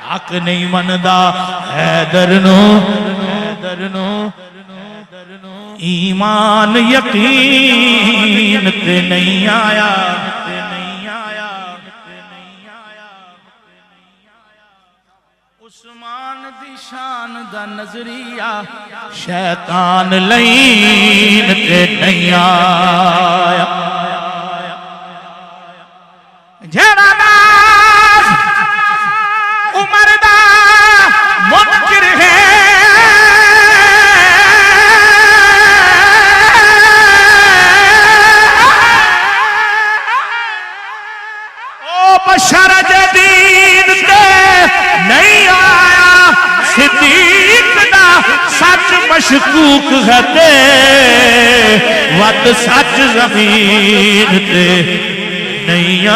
حق نہیں مندا حیدر نو ایمان یقین تے نہیں آیا عثمان دی شان دا نظریہ شیطان لین تے نہیں آیا جھیڑا ناز عمر دا منکر ہے او بشر جدید تے نہیں آیا صدیق دا سچ مشکوک ہے تے ود سچ زمین تے نہیں آیا